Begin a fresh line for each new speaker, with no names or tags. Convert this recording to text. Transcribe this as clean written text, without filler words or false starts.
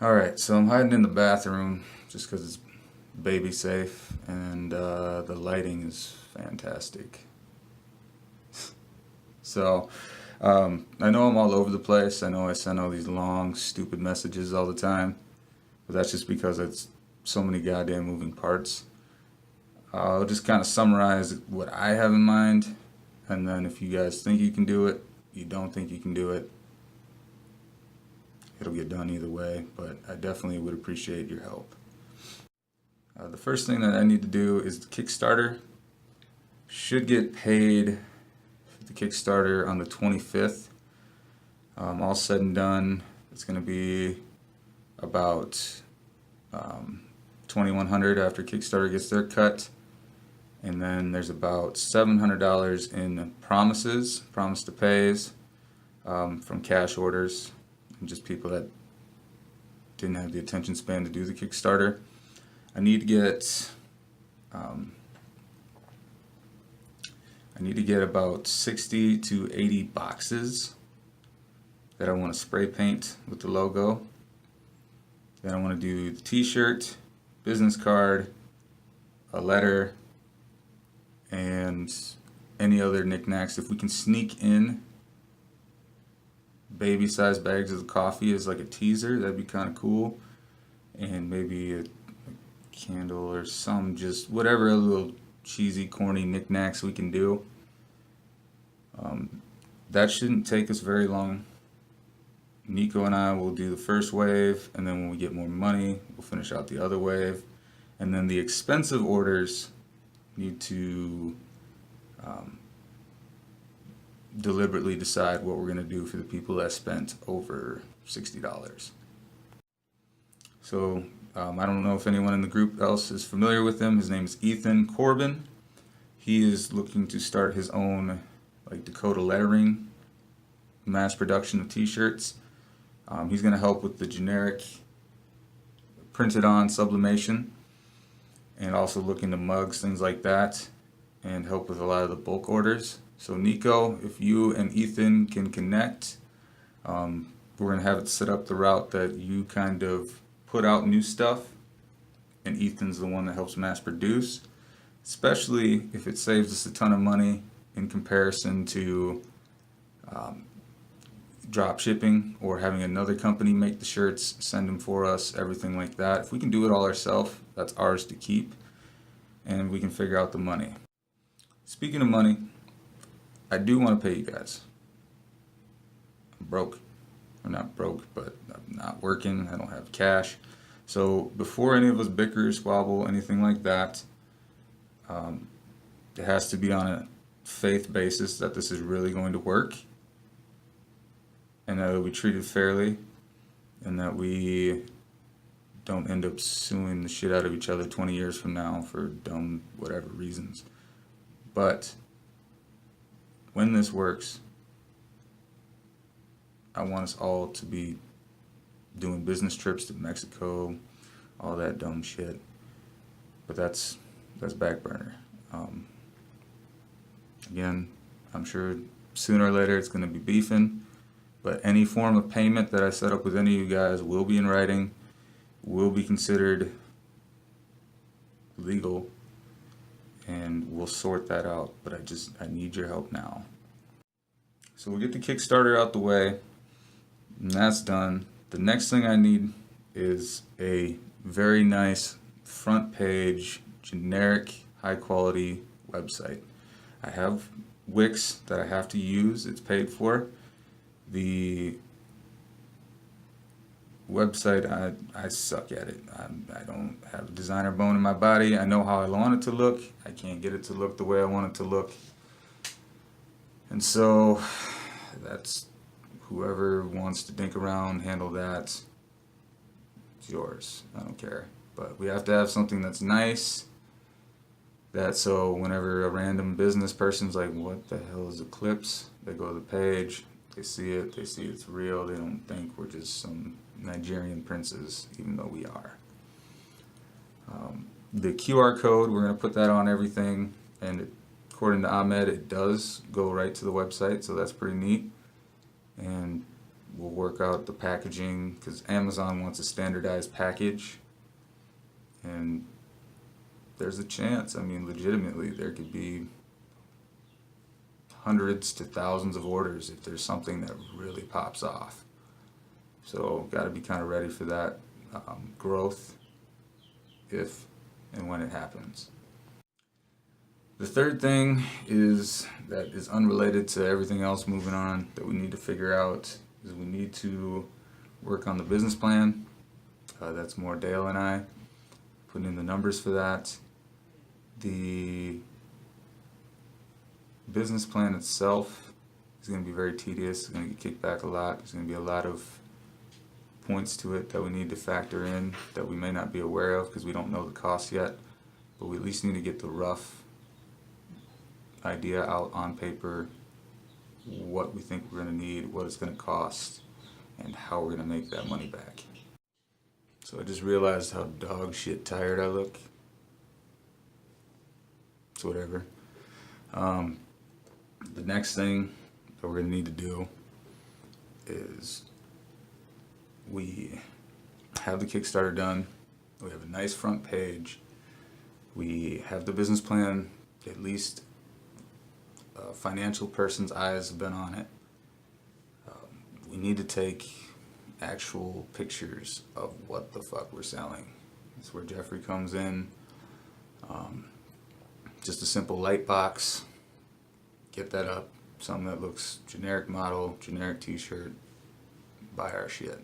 Alright, so I'm hiding in the bathroom just because it's baby safe and the lighting is fantastic. So, I know I'm all over the place. I know I send all these long, stupid messages all the time, but that's just because it's so many goddamn moving parts. I'll just kind of summarize what I have in mind, and then if you guys think you can do it, you don't think you can do it, it'll get done either way, but I definitely would appreciate your help. The first thing that I need to do is the Kickstarter. Should get paid for the Kickstarter on the 25th. All said and done, it's going to be about 2,100 after Kickstarter gets their cut. And then there's about $700 in promise to pays from cash orders, and just people that didn't have the attention span to do the Kickstarter. I need to get um, about 60 to 80 boxes that I want to spray paint with the logo. Then I want to do the t-shirt, business card, a letter, and any other knickknacks. If we can sneak in baby sized bags of the coffee as like a teaser, that'd be kind of cool. And maybe a candle or some, just whatever little cheesy, corny knickknacks we can do. That shouldn't take us very long. Nico and I will do the first wave, and then when we get more money, we'll finish out the other wave. And then the expensive orders need to deliberately decide what we're going to do for the people that spent over $60. So I don't know if anyone in the group else is familiar with him. His name is Ethan Corbin. He is looking to start his own like Dakota lettering mass production of t-shirts. He's going to help with the generic printed on sublimation, and also look into mugs, things like that, and help with a lot of the bulk orders. So Nico, if you and Ethan can connect, we're going to have it set up the route that you kind of put out new stuff, and Ethan's the one that helps mass produce, especially if it saves us a ton of money in comparison to drop shipping or having another company make the shirts, send them for us, everything like that. If we can do it all ourselves, that's ours to keep, and we can figure out the money. Speaking of money, I do want to pay you guys. I'm broke. I'm not broke, but I'm not working. I don't have cash. So before any of us bicker, squabble, anything like that, it has to be on a faith basis that this is really going to work, and that it'll be treated fairly, and that we don't end up suing the shit out of each other 20 years from now for dumb whatever reasons. But when this works, I want us all to be doing business trips to Mexico, all that dumb shit. But that's back burner. Again, I'm sure sooner or later it's going to be beefing. But any form of payment that I set up with any of you guys will be in writing, will be considered legal, and we'll sort that out. But I need your help now. So we'll get the Kickstarter out the way, and that's done. The next thing I need is a very nice front page, generic, high quality website. I have Wix that I have to use, it's paid for. The website, I suck at it. I don't have a designer bone in my body. I know how I want it to look. I can't get it to look the way I want it to look. And so that's whoever wants to dink around, handle that. It's yours. I don't care. But we have to have something that's nice. That so whenever a random business person's like, what the hell is Eclipse? They go to the page, they see it's real, they don't think we're just some Nigerian princes, even though we are. The QR code, we're going to put that on everything, and according to Ahmed, it does go right to the website, so that's pretty neat. And We'll work out the packaging because Amazon wants a standardized package, and there's a chance, I mean, legitimately, there could be hundreds to thousands of orders if there's something that really pops off. So, got to be kind of ready for that growth if and when it happens. The third thing is that is unrelated to everything else moving on that we need to figure out is we need to work on the business plan. That's more Dale and I putting in the numbers for that. The business plan itself is going to be very tedious. It's going to get kicked back a lot. There's going to be a lot of points to it that we need to factor in that we may not be aware of because we don't know the cost yet, but we at least need to get the rough idea out on paper, what we think we're going to need, what it's going to cost, and how we're going to make that money back. So I just realized how dog shit tired I look. It's whatever. The next thing that we're going to need to do is we have the Kickstarter done. We have a nice front page. We have the business plan, at least a financial person's eyes have been on it. We need to take actual pictures of what the fuck we're selling. That's where Jeffrey comes in. Just a simple light box. Get that up. Something that looks generic model, generic t-shirt. Buy our shit.